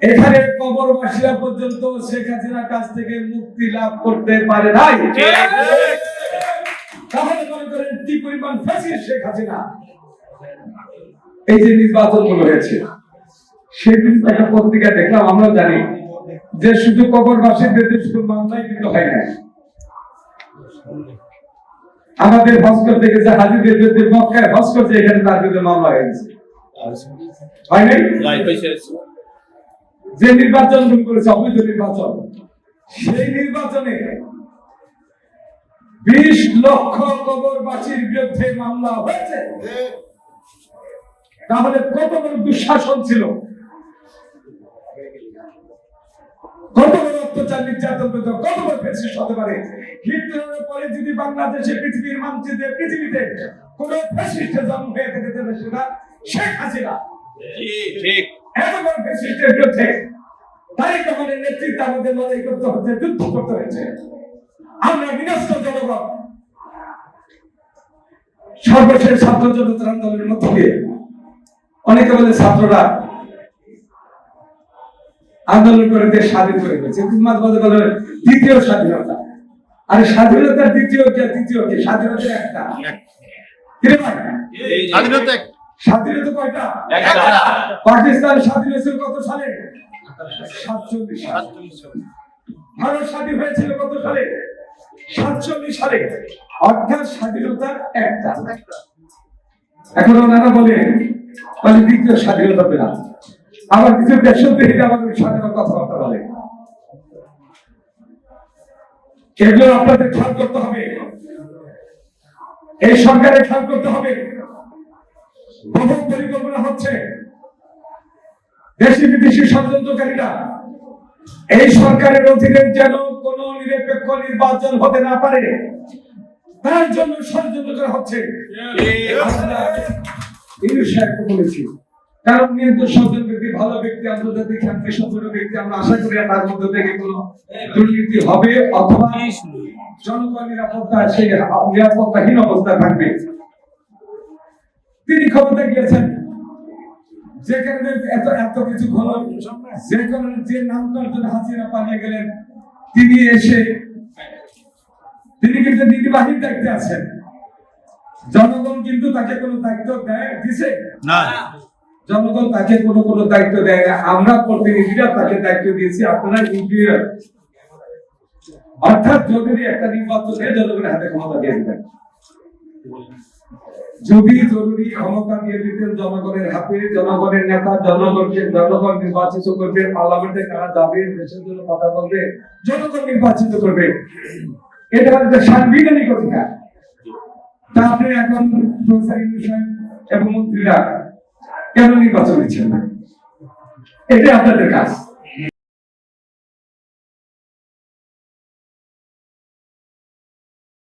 এখানে কবরবাসীরা পর্যন্ত শেখ হাসিনার কাছ থেকে মুক্তি লাভ করতে পারে নাই। তাহলে মনে করেন কি পরিমাণ ফ্যাসিস্ট শেখ হাসিনা। এই যে নির্বাচনগুলো হয়েছে, সেদিন একটা পত্রিকা দেখলাম, আমরা জানি যে শুধু কবরবাসীর বিরুদ্ধে শুধু মামলাই কিন্তু হয় না, আমাদের ভাস্কর থেকে যে হাজিদের বিরুদ্ধে মক্কায় ভাস্কর যে এখানে তার বিরুদ্ধে মামলা হয়েছে, হয় নাই? যে নির্বাচন করেছে অবৈধ নির্বাচন, সেই নির্বাচনে 20 লক্ষ কবরবাসীর বিরুদ্ধে মামলা হয়েছে। তাহলে কত বড় দুঃশাসন ছিল, কত বড় অত্যাচার নির্যাতন, কত বড় ফ্যাসিস্ট হতে পারে। হিটলারের পরে যদি বাংলাদেশে পৃথিবীর মানচিত্রে পৃথিবীতে কোন ফ্যাসিস্টের জন্ম হয়ে থাকে তাহলে সেটা শেখ হাসিনা। ঠিক এত বড় ফ্যাসিস্টের বিরুদ্ধে তারিক রহমানের নেতৃত্বে আমাদের লড়াই করতে হচ্ছে, যুদ্ধ করতে হয়েছে। আমরা বিনষ্ট জনগণ সর্বশেষ ছাত্র জনতার আন্দোলনের মধ্য দিয়ে, অনেকে বলে ছাত্ররা আন্দোলন করে দেশ স্বাধীন করে দিয়েছে, দ্বিতীয় স্বাধীনতা। আর স্বাধীনতার দ্বিতীয় কে? তৃতীয় কে? স্বাধীনতা একটা। স্বাধীনতা কয়টা? পাকিস্তান স্বাধীন হয়েছিল কত সালে? 47 সালে। ভারত স্বাধীন হয়েছিল কত সালে? 47 সালে। অর্থাৎ স্বাধীনতা একটা। এখন ওনারা বলে দ্বিতীয় স্বাধীনতা পেলাম, আবার কিছু দেশবিরোধী আমাদের স্বাধীনতার কথাবার্তা বলে। এগুলো আপনাদের খেয়াল করতে হবে, এই সরকারের খেয়াল করতে হবে। বহু পরিকল্পনা হচ্ছে, দেশি বিদেশি ষড়যন্ত্রকারীরা এই সরকারের অধীনে যেন কোন নিরপেক্ষ নির্বাচন হতে না পারে, তার জন্য ষড়যন্ত্র করা হচ্ছে। বলেছি, কারণ নিয়ন্ত্রণ সচেতন ব্যক্তি, ভালো ব্যক্তি, আন্তর্জাতিক শান্তি সচেতন ব্যক্তি, আমরা আশা করি তার মধ্যে থেকে কোন দুর্নীতি হবে অথবা জনগণ নিরাপত্তা সেই নিরাপত্তাহীন অবস্থায় থাকবে। তিনি ক্ষমতা গিয়েছেন, যে কারণে এত কিছু হলো, যে কারণে যে নামটার জন্য হাসিনা পালিয়ে গেলেন, তিনি এসে তিনি কিন্তু নির্বাহীর দায়িত্বে আছেন। জনগণ কিন্তু তাকে কোনো দায়িত্ব দিছে না, জনগণ তাকে কোনো দায়িত্ব দেয় না। আমরা প্রতিনিধিরা তাকে দায়িত্ব দিয়েছি, আপনারা ইন্টারিয়ার, অর্থাৎ জরুরি একটা নির্বাচনে জনগণের হাতে ক্ষমতা দিয়ে দিবেন। যদি জরুরি ক্ষমতা দিয়ে দিতেন জনগণের হাতে, জনগণের নেতা, জনগণ নির্বাচিত করবে, পার্লামেন্টে কারা যাবে, দেশের জন্য কথা বলবে, জনগণ নির্বাচিত করবে, এটা হচ্ছে সাংবিধানিক অধিকার। তা আপনি এখন এবং মন্ত্রীরা কেন নির্বাচন দিচ্ছেন না? এটাই আপনাদের কাজ।